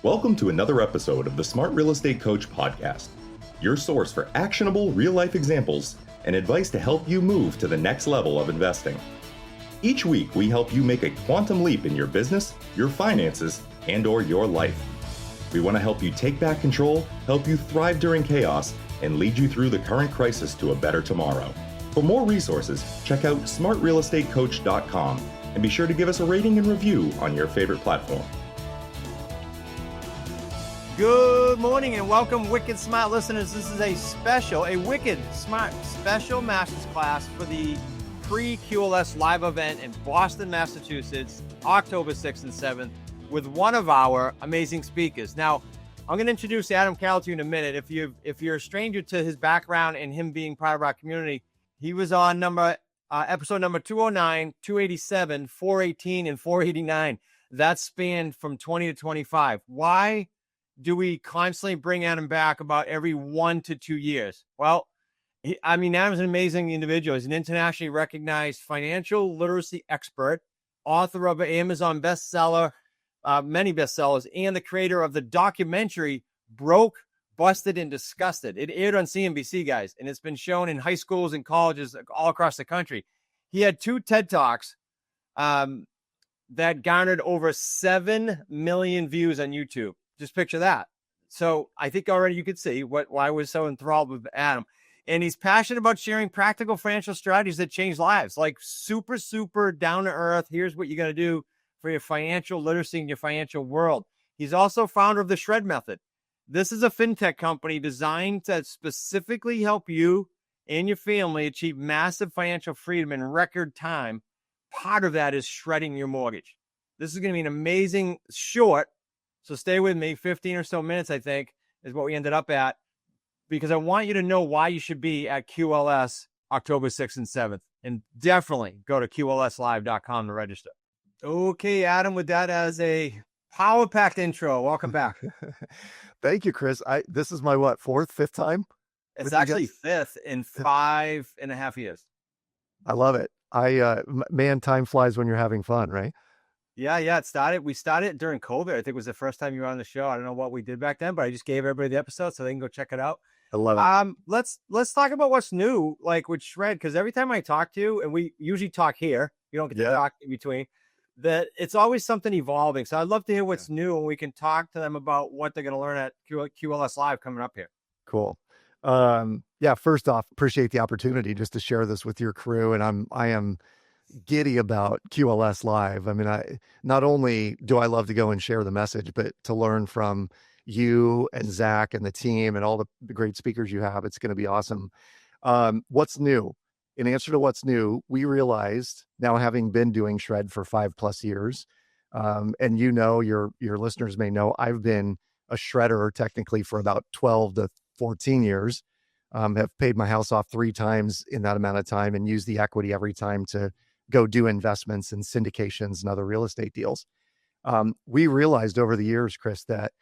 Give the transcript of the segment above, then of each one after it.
Welcome to another episode of the Smart Real Estate Coach podcast, your source for actionable real-life examples and advice to help you move to the next level of investing. Each week, we help you make a quantum leap in your business, your finances, and/or your life. We want to help you take back control, help you thrive during chaos, and lead you through the current crisis to a better tomorrow. For more resources, check out smartrealestatecoach.com and be sure to give us a rating and review on your favorite platform. Good morning and welcome, Wicked Smart listeners. This is a Wicked Smart special master's class for the pre-QLS live event in Boston, Massachusetts, October 6th and 7th, with one of our amazing speakers. Now, I'm going to introduce Adam Carroll to you in a minute. If you're a stranger to his background and him being part of our community, he was on episode number 209, 287, 418, and 489. That spanned from 20 to 25. Why do we constantly bring Adam back about every 1 to 2 years? Well, Adam's an amazing individual. He's an internationally recognized financial literacy expert, author of an Amazon bestseller, many bestsellers, and the creator of the documentary Broke, Busted, and Disgusted. It aired on CNBC, guys, and it's been shown in high schools and colleges all across the country. He had 2 TED Talks that garnered over 7 million views on YouTube. Just picture that. So I think already you could see why we're so enthralled with Adam. And he's passionate about sharing practical financial strategies that change lives, like super down to earth. Here's what you're going to do for your financial literacy in your financial world. He's also founder of the Shred Method. This is a fintech company designed to specifically help you and your family achieve massive financial freedom in record time. Part of that is shredding your mortgage. This is going to be an amazing short. So stay with me. 15 or so minutes, I think, is what we ended up at, because I want you to know why you should be at QLS October 6th and 7th. And definitely go to QLSlive.com to register. Okay, Adam, with that as a power-packed intro, welcome back. Thank you, Chris. This is my, 4th, 5th time? It's actually 5th in 5.5 years. I love it. Man, time flies when you're having fun, right? Yeah. We started during COVID. I think it was the first time you were on the show. I don't know what we did back then, but I just gave everybody the episode so they can go check it out. I love it. Let's talk about what's new, like with Shred, because every time I talk to you, and we usually talk here, you don't get to talk in between, that it's always something evolving. So I'd love to hear what's new, and we can talk to them about what they're going to learn at QLS Live coming up here. Cool. First off, appreciate the opportunity just to share this with your crew. And I am giddy about QLS Live. I mean, not only do I love to go and share the message, but to learn from you and Zach and the team and all the great speakers you have. It's going to be awesome. What's new? In answer to what's new, we realized, now having been doing Shred for 5+ years, and your listeners may know, I've been a shredder technically for about 12 to 14 years, have paid my house off 3 times in that amount of time and used the equity every time to go do investments and syndications and other real estate deals. We realized over the years, Chris, that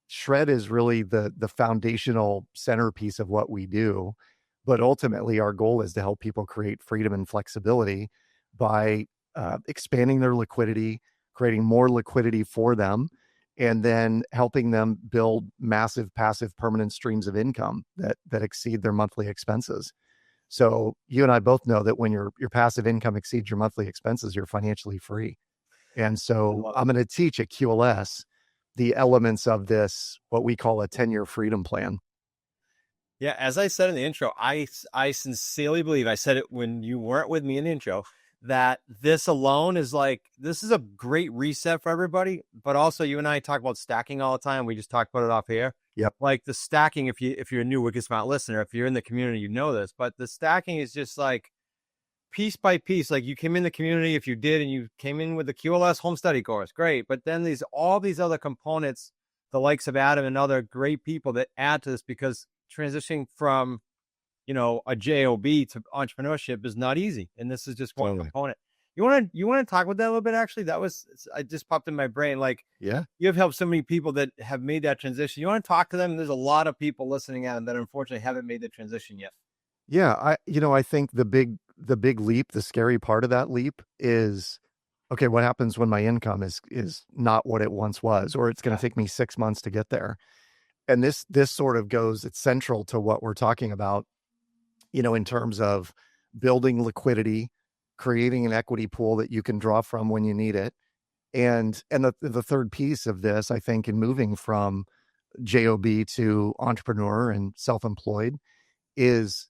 Shred is really the foundational centerpiece of what we do. But ultimately, our goal is to help people create freedom and flexibility by expanding their liquidity, creating more liquidity for them, and then helping them build massive, passive, permanent streams of income that exceed their monthly expenses. So you and I both know that when your passive income exceeds your monthly expenses, you're financially free. And so I'm going to teach at QLS the elements of this, what we call a 10-year freedom plan. Yeah, as I said in the intro, I sincerely believe, I said it when you weren't with me in the intro, that this alone is this is a great reset for everybody. But also, you and I talk about stacking all the time. We just talked about it off here. Yep. Like the stacking, if you're a new Wicked Smart listener, if you're in the community, you know this, but the stacking is just like piece by piece. Like you came in the community, if you did, and you came in with the QLS home study course, great. But then all these other components, the likes of Adam and other great people that add to this, because transitioning from, a JOB to entrepreneurship is not easy. And this is just one component. You want to talk about that a little bit? Actually, I just popped in my brain. You have helped so many people that have made that transition. You want to talk to them? There's a lot of people listening at them that unfortunately haven't made the transition yet. Yeah. I think the big leap, the scary part of that leap is okay, what happens when my income is not what it once was, or it's going to take me 6 months to get there? And this sort of goes, it's central to what we're talking about, in terms of building liquidity, creating an equity pool that you can draw from when you need it. And the third piece of this, I think, in moving from job to entrepreneur and self-employed, is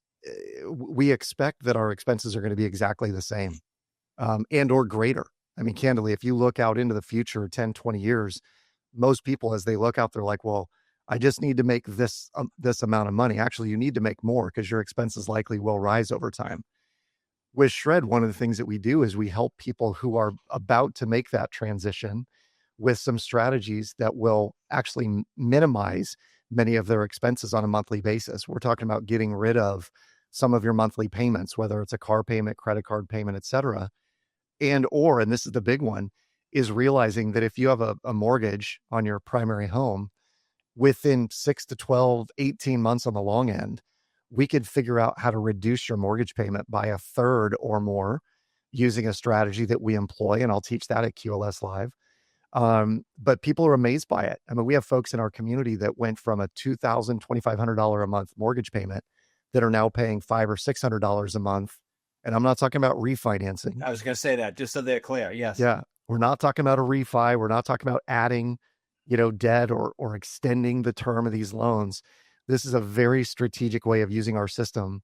we expect that our expenses are going to be exactly the same, and or greater. I mean, candidly, if you look out into the future 10, 20 years, most people, as they look out, they're like, well, I just need to make this amount of money. Actually, you need to make more because your expenses likely will rise over time. With Shred, one of the things that we do is we help people who are about to make that transition with some strategies that will actually minimize many of their expenses on a monthly basis. We're talking about getting rid of some of your monthly payments, whether it's a car payment, credit card payment, et cetera. And this is the big one, is realizing that if you have a mortgage on your primary home, within 6 to 12, 18 months on the long end, we could figure out how to reduce your mortgage payment by a third or more using a strategy that we employ. And I'll teach that at QLS Live. But people are amazed by it. I mean, we have folks in our community that went from a $2,000, $2,500 a month mortgage payment that are now paying $500 or $600 a month. And I'm not talking about refinancing. I was going to say that just so they're clear. Yes. Yeah. We're not talking about a refi. We're not talking about adding, debt or extending the term of these loans. This is a very strategic way of using our system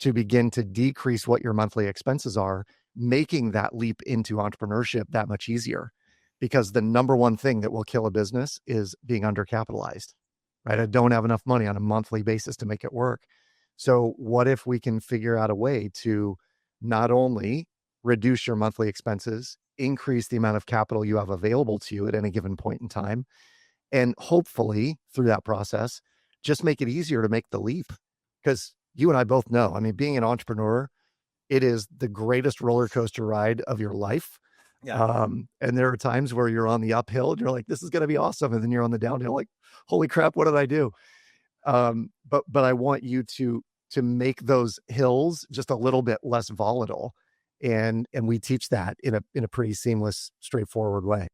to begin to decrease what your monthly expenses are, making that leap into entrepreneurship that much easier. Because the number one thing that will kill a business is being undercapitalized, right? I don't have enough money on a monthly basis to make it work. So what if we can figure out a way to not only reduce your monthly expenses, increase the amount of capital you have available to you at any given point in time, and hopefully through that process, just make it easier to make the leap? Because you and I both know, I mean, being an entrepreneur, it is the greatest roller coaster ride of your life. Yeah. And there are times where you're on the uphill and you're like, this is going to be awesome. And then you're on the downhill, like, holy crap, what did I do? But I want you to make those hills just a little bit less volatile. And we teach that in a pretty seamless, straightforward way.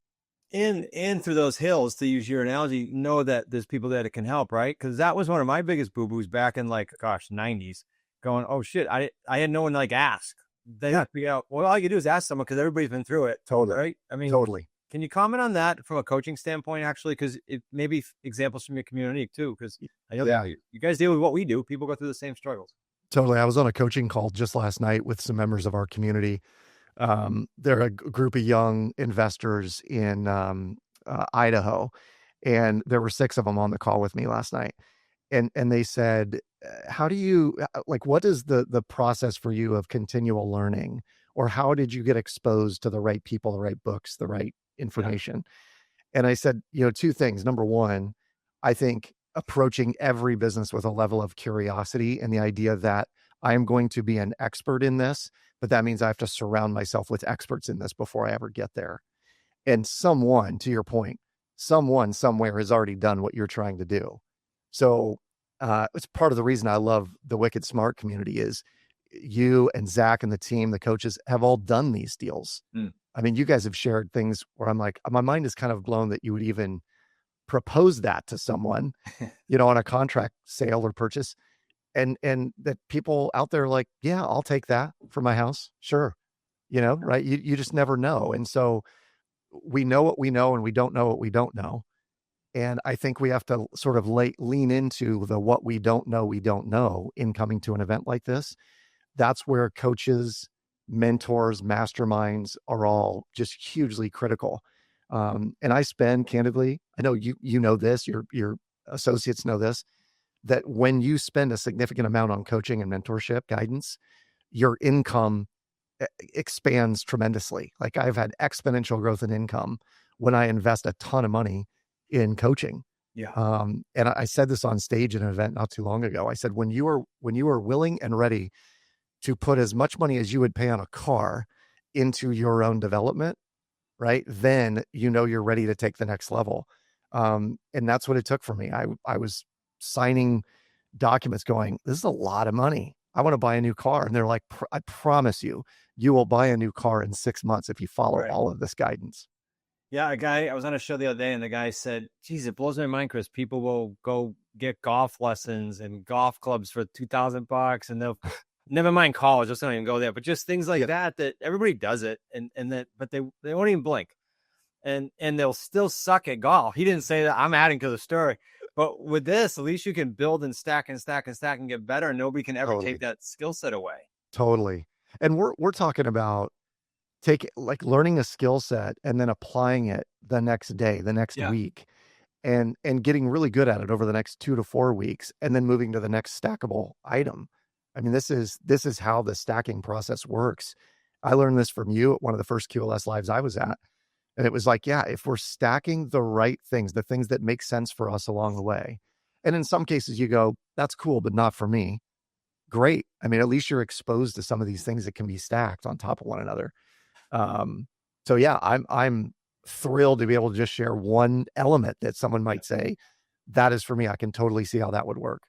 And through those hills, to use your analogy, know that there's people that it can help, right? Because that was one of my biggest boo-boos back in 90s, going, oh shit, I had no one to ask. Well, all you do is ask someone because everybody's been through it. Totally. Right? I mean, totally. Can you comment on that from a coaching standpoint, actually? Because it may be examples from your community too, because I know you guys deal with what we do. People go through the same struggles. Totally. I was on a coaching call just last night with some members of our community. They're a group of young investors in Idaho, and there were 6 of them on the call with me last night. And they said, how do you, what is the process for you of continual learning? Or how did you get exposed to the right people, the right books, the right information? Yeah. And I said, 2 things. Number one, I think approaching every business with a level of curiosity and the idea that I am going to be an expert in this, but that means I have to surround myself with experts in this before I ever get there. And someone, to your point, someone somewhere has already done what you're trying to do. So it's part of the reason I love the Wicked Smart community is you and Zach and the team, the coaches have all done these deals. I mean, you guys have shared things where I'm like, my mind is kind of blown that you would even propose that to someone, on a contract sale or purchase. And that people out there are like, yeah, I'll take that for my house. Sure. Right. You just never know. And so we know what we know and we don't know what we don't know. And I think we have to sort of lean into the what we don't know in coming to an event like this. That's where coaches, mentors, masterminds are all just hugely critical. And I spend, candidly, I know you know this, your associates know this, that when you spend a significant amount on coaching and mentorship guidance, your income expands tremendously. Like I've had exponential growth in income when I invest a ton of money in coaching. Yeah. And I said this on stage at an event not too long ago. I said, when you are willing and ready to put as much money as you would pay on a car into your own development, right? Then you're ready to take the next level. And that's what it took for me. I was signing documents going, this is a lot of money. I want to buy a new car. And they're like, I promise you, you will buy a new car in 6 months if you follow Right. all of this guidance. Yeah, I was on a show the other day, and the guy said, geez, it blows my mind, Chris. People will go get golf lessons and golf clubs for $2,000, and they'll never mind college. Let's not even go there, but just things like that everybody does it, but they won't even blink, and they'll still suck at golf. He didn't say that. I'm adding to the story, but with this, at least you can build and stack and stack and stack and get better, and nobody can ever take that skill set away. Totally. And we're talking about learning a skill set and then applying it the next day, the next week, and getting really good at it over the next 2 to 4 weeks, and then moving to the next stackable item. I mean, this is how the stacking process works. I learned this from you at one of the first QLS lives I was at. And it was like, yeah, if we're stacking the right things, the things that make sense for us along the way. And in some cases you go, that's cool, but not for me. Great. I mean, at least you're exposed to some of these things that can be stacked on top of one another. So yeah, I'm thrilled to be able to just share one element that someone might say, that is for me. I can totally see how that would work.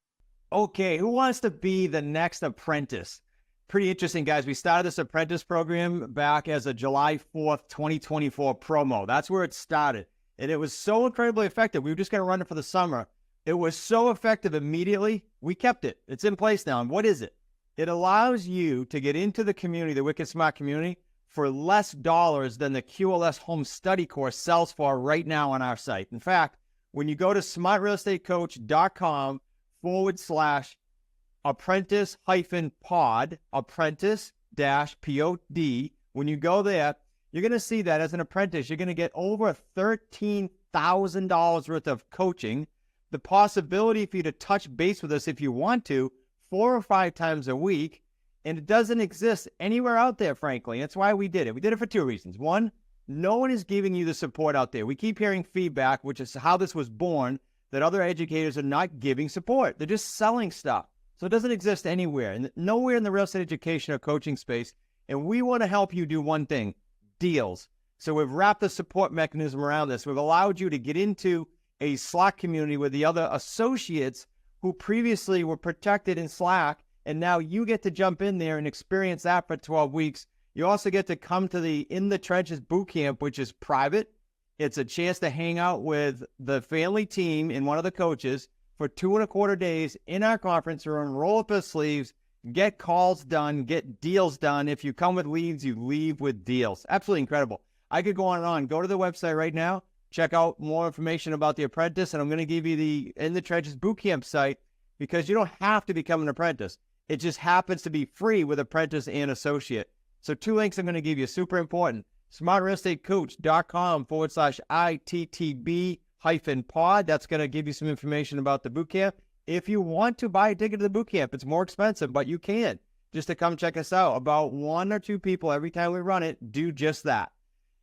Okay, who wants to be the next apprentice? Pretty interesting, guys. We started this apprentice program back as a July 4th, 2024 promo. That's where it started. And it was so incredibly effective. We were just going to run it for the summer. It was so effective immediately. We kept it. It's in place now. And what is it? It allows you to get into the community, the Wicked Smart community, for less dollars than the QLS home study course sells for right now on our site. In fact, when you go to smartrealestatecoach.com/apprentice-pod, apprentice-pod, when you go there, you're going to see that as an apprentice, you're going to get over $13,000 worth of coaching, the possibility for you to touch base with us if you want to 4 or 5 times a week. And it doesn't exist anywhere out there, frankly. That's why we did it. We did it for 2 reasons. One, no one is giving you the support out there. We keep hearing feedback, which is how this was born, that other educators are not giving support. They're just selling stuff. So it doesn't exist anywhere, and nowhere in the real estate education or coaching space. And we want to help you do one thing, deals. So we've wrapped the support mechanism around this. We've allowed you to get into a Slack community with the other associates who previously were protected in Slack. And now you get to jump in there and experience that for 12 weeks. You also get to come to the In the Trenches bootcamp, which is private. It's a chance to hang out with the family team and one of the coaches for 2.25 days in our conference room, roll up our sleeves, get calls done, get deals done. If you come with leads, you leave with deals. Absolutely incredible. I could go on and on. Go to the website right now, check out more information about the apprentice, and I'm going to give you the In the Trenches bootcamp site because you don't have to become an apprentice. It just happens to be free with apprentice and associate. So 2 links I'm going to give you, super important. smartrealestatecoach.com/ITTB-pod. That's going to give you some information about the bootcamp. If you want to buy a ticket to the bootcamp, it's more expensive, but you can. Just to come check us out. About 1 or 2 people every time we run it do just that.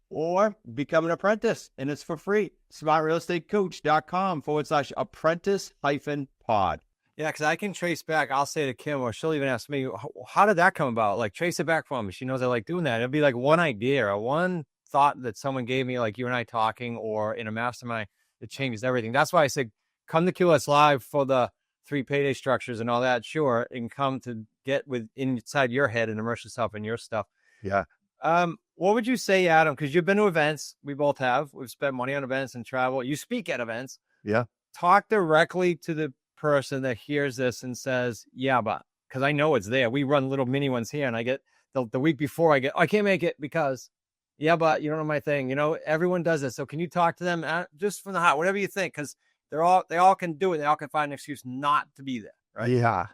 Or become an apprentice, and it's for free. smartrealestatecoach.com/apprentice-pod. Yeah, because I can trace back. I'll say to Kim, or she'll even ask me, how did that come about? Like, trace it back for me. She knows I like doing that. It'll be like one idea or one thought that someone gave me, like you and I talking, or in a mastermind that changes everything. That's why I said, come to QS Live for the 3 payday structures and all that, sure, and come to get inside your head and immerse yourself in your stuff. Yeah. What would you say, Adam? Because you've been to events. We both have. We've spent money on events and travel. You speak at events. Yeah. Talk directly to the person that hears this and says, yeah, but because I know it's there. We run little mini ones here, and I get the week before I can't make it because, yeah, but you don't know my thing. You know, everyone does this. So can you talk to them just from the heart, whatever you think, because they all can do it. They all can find an excuse not to be there. Right? Yeah.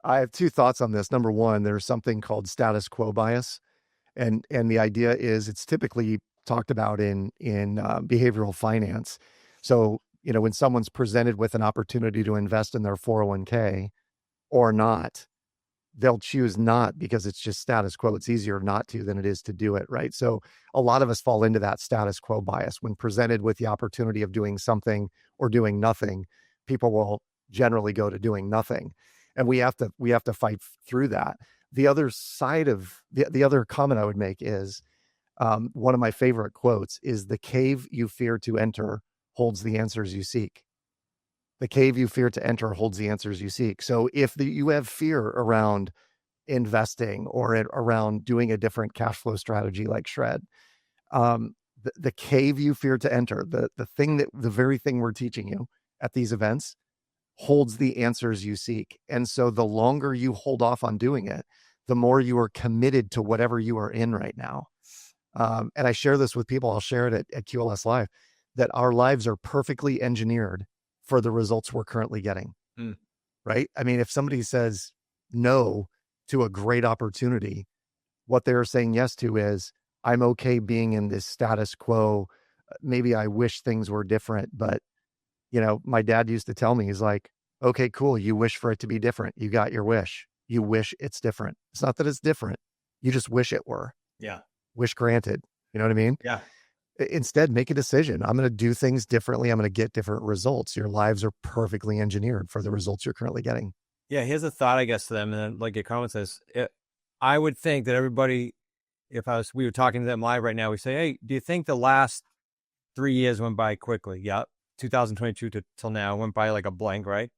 I have 2 thoughts on this. Number one, there's something called status quo bias. And the idea is it's typically talked about in behavioral finance. So, you know, when someone's presented with an opportunity to invest in their 401k or not, they'll choose not because it's just status quo. It's easier not to than it is to do it, right? So a lot of us fall into that status quo bias. When presented with the opportunity of doing something or doing nothing, people will generally go to doing nothing. And we have to fight through that. The other side of the other comment I would make is one of my favorite quotes is, the cave you fear to enter holds the answers you seek. The cave you fear to enter holds the answers you seek. So if you have fear around investing or around doing a different cash flow strategy like Shred, the cave you fear to enter, the very thing we're teaching you at these events holds the answers you seek. And so the longer you hold off on doing it, the more you are committed to whatever you are in right now. And I share this with people. I'll share it at QLS Live, that our lives are perfectly engineered for the results we're currently getting. Right? I mean, if somebody says no to a great opportunity, what they're saying yes to is, I'm okay being in this status quo. Maybe I wish things were different, but my dad used to tell me, he's like, okay, cool. You wish for it to be different. You got your wish. You wish it's different. It's not that it's different. You just wish it were. Yeah. Wish granted. You know what I mean? Yeah. Instead, make a decision. I'm going to do things differently. I'm going to get different results. Your lives are perfectly engineered for the results you're currently getting. Yeah. Here's a thought, I guess, to them. And then, like your comment says, I would think that everybody, we were talking to them live right now, we say, hey, do you think the last 3 years went by quickly? Yeah. 2022 till now went by like a blank, right?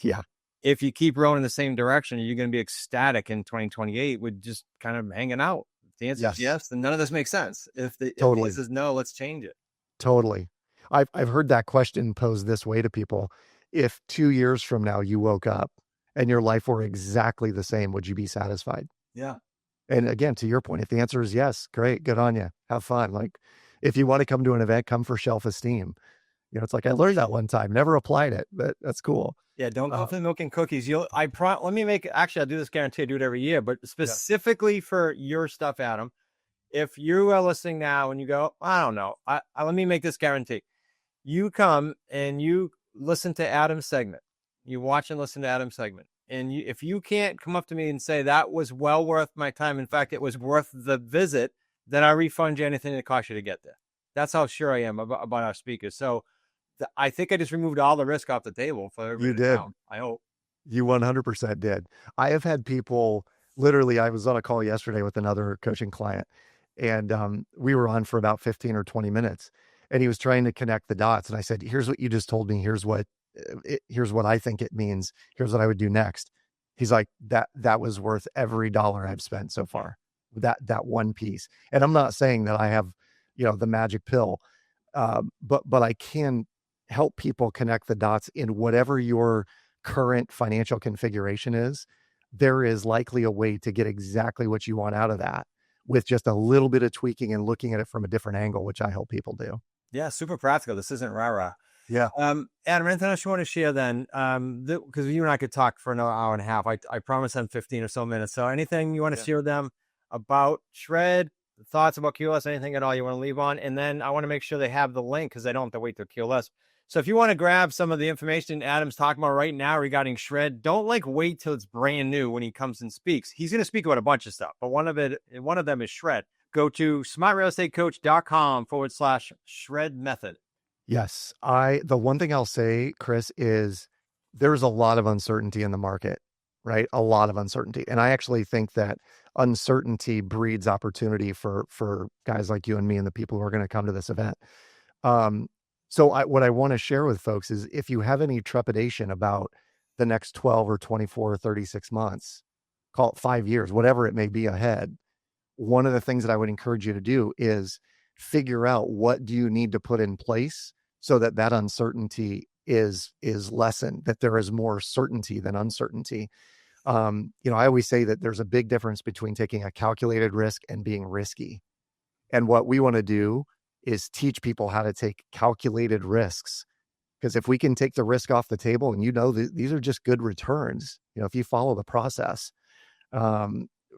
Yeah. If you keep rowing in the same direction, you're going to be ecstatic in 2028 with just kind of hanging out. If the answer is yes, then none of this makes sense. If the answer is no, let's change it. Totally. I've heard that question posed this way to people. If 2 years from now you woke up and your life were exactly the same, would you be satisfied? Yeah. And again, to your point, if the answer is yes, great, good on you. Have fun. Like, if you want to come to an event, come for self-esteem. It's like, I learned that one time, never applied it, but that's cool. Yeah. Don't go for the milk and cookies. Let me make, actually, I'll do this guarantee. I do it every year, but specifically for your stuff, Adam, if you are listening now and you go, I don't know, let me make this guarantee. You come and you listen to Adam's segment. You watch and listen to Adam's segment. And if you can't come up to me and say that was well worth my time, in fact, it was worth the visit, then I refund you anything it cost you to get there. That's how sure I am about our speakers. So I think I just removed all the risk off the table for everybody. You did. I hope. You 100% did. I have had people, literally, I was on a call yesterday with another coaching client, and we were on for about 15 or 20 minutes, and he was trying to connect the dots. And I said, here's what you just told me. Here's what I think it means. Here's what I would do next. He's like, that was worth every dollar I've spent so far. That one piece. And I'm not saying that I have, the magic pill, but I can help people connect the dots in whatever your current financial configuration is. There is likely a way to get exactly what you want out of that with just a little bit of tweaking and looking at it from a different angle, which I help people do. Yeah. Super practical. This isn't rah-rah. Yeah. Adam, anything else you want to share then? Because you and I could talk for another hour and a half. I promised them 15 or so minutes. So anything you want to share with them about Shred, thoughts about QLS, anything at all you want to leave on? And then I want to make sure they have the link because they don't have to wait till QLS. So if you want to grab some of the information Adam's talking about right now regarding Shred, don't wait till it's brand new when he comes and speaks. He's going to speak about a bunch of stuff, but one of them is Shred. Go to smartrealestatecoach.com/Shred method. Yes. The one thing I'll say, Chris, is there's a lot of uncertainty in the market, right? A lot of uncertainty. And I actually think that uncertainty breeds opportunity for guys like you and me and the people who are going to come to this event. So what I want to share with folks is, if you have any trepidation about the next 12 or 24 or 36 months, call it 5 years, whatever it may be ahead, one of the things that I would encourage you to do is figure out what do you need to put in place so that uncertainty is lessened, that there is more certainty than uncertainty. I always say that there's a big difference between taking a calculated risk and being risky. And what we want to do is teach people how to take calculated risks. Because if we can take the risk off the table, and these are just good returns, if you follow the process,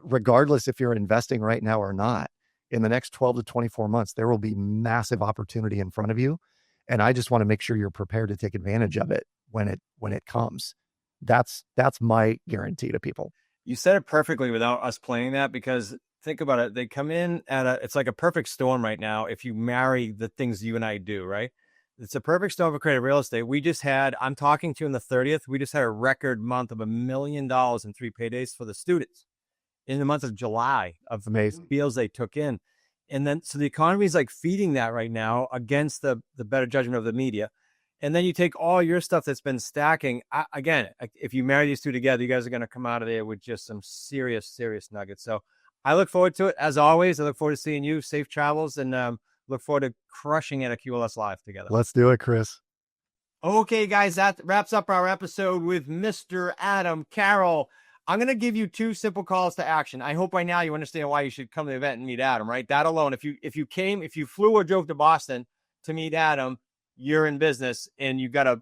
regardless if you're investing right now or not, in the next 12 to 24 months, there will be massive opportunity in front of you. And I just want to make sure you're prepared to take advantage of it when it comes. That's my guarantee to people. You said it perfectly without us playing that, because think about it. They come in it's like a perfect storm right now. If you marry the things you and I do, right? It's a perfect storm for creative real estate. I'm talking to you on the 30th. We just had a record month of $1 million in 3 paydays for the students in the month of July of Amazing deals they took in. And then, so the economy is feeding that right now against the better judgment of the media. And then you take all your stuff that's been stacking. Again, if you marry these two together, you guys are going to come out of there with just some serious, serious nuggets. So I look forward to it. As always, I look forward to seeing you. Safe travels, and look forward to crushing it at QLS Live together. Let's do it, Chris. Okay, guys, that wraps up our episode with Mr. Adam Carroll. I'm going to give you 2 simple calls to action. I hope by now you understand why you should come to the event and meet Adam, right? That alone, if you flew or drove to Boston to meet Adam, you're in business and you got a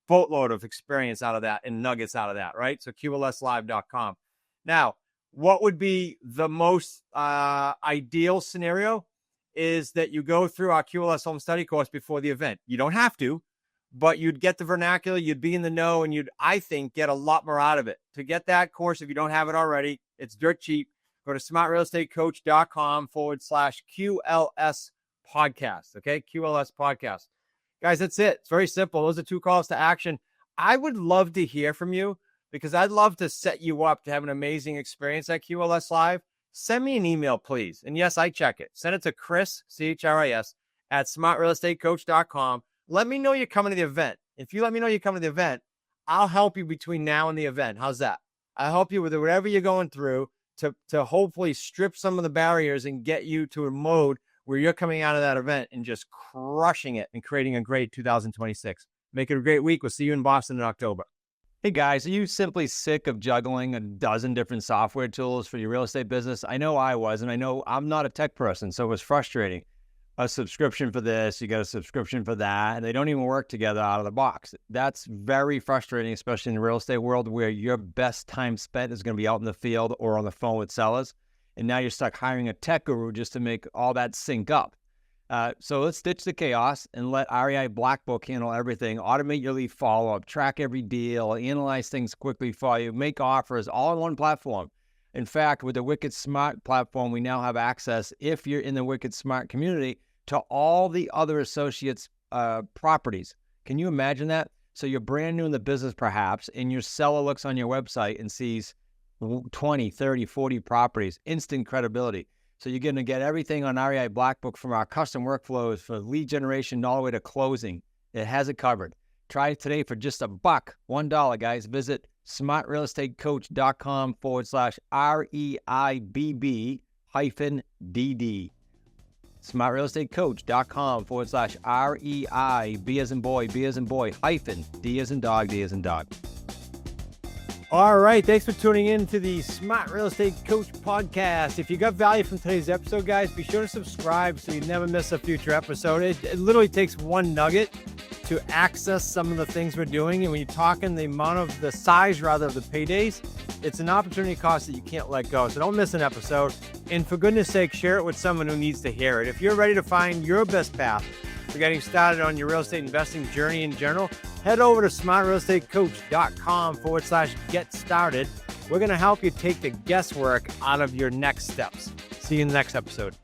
boatload of experience out of that and nuggets out of that, right? So QLSlive.com. Now, what would be the most ideal scenario is that you go through our QLS home study course before the event. You don't have to, but you'd get the vernacular, you'd be in the know, and you'd, I think, get a lot more out of it. To get that course, if you don't have it already, it's dirt cheap. Go to smartrealestatecoach.com/QLS podcast. Okay, QLS podcast. Guys, that's it. It's very simple. Those are 2 calls to action. I would love to hear from you because I'd love to set you up to have an amazing experience at QLS Live. Send me an email, please. And yes, I check it. Send it to Chris, CHRIS, at smartrealestatecoach.com. Let me know you're coming to the event. If you let me know you're coming to the event, I'll help you between now and the event. How's that? I'll help you with whatever you're going through to hopefully strip some of the barriers and get you to a mode where you're coming out of that event and just crushing it and creating a great 2026. Make it a great week. We'll see you in Boston in October. Hey guys, are you simply sick of juggling a dozen different software tools for your real estate business? I know I was, and I know I'm not a tech person, so it was frustrating. A subscription for this, you got a subscription for that, and they don't even work together out of the box. That's very frustrating, especially in the real estate world where your best time spent is going to be out in the field or on the phone with sellers. And now you're stuck hiring a tech guru just to make all that sync up. So let's ditch the chaos and let REI Black Book handle everything. Automate your lead follow-up, track every deal, analyze things quickly for you, make offers all on one platform. In fact, with the Wicked Smart platform, we now have access, if you're in the Wicked Smart community, to all the other associates' properties. Can you imagine that? So you're brand new in the business perhaps, and your seller looks on your website and sees 20, 30, 40 properties, instant credibility. So you're going to get everything on REI Black Book from our custom workflows for lead generation all the way to closing. It has it covered. Try it today for just $1, guys. Visit smartrealestatecoach.com/REIBB-DD. smartrealestatecoach.com/REI, B as in boy, B as in boy, hyphen, D as in dog, D as in dog. All right. Thanks for tuning in to the Smart Real Estate Coach podcast. If you got value from today's episode, guys, be sure to subscribe so you never miss a future episode. It literally takes one nugget to access some of the things we're doing. And when you're talking the size of the paydays, it's an opportunity cost that you can't let go. So don't miss an episode. And for goodness sake, share it with someone who needs to hear it. If you're ready to find your best path for getting started on your real estate investing journey in general, head over to smartrealestatecoach.com/get started. We're going to help you take the guesswork out of your next steps. See you in the next episode.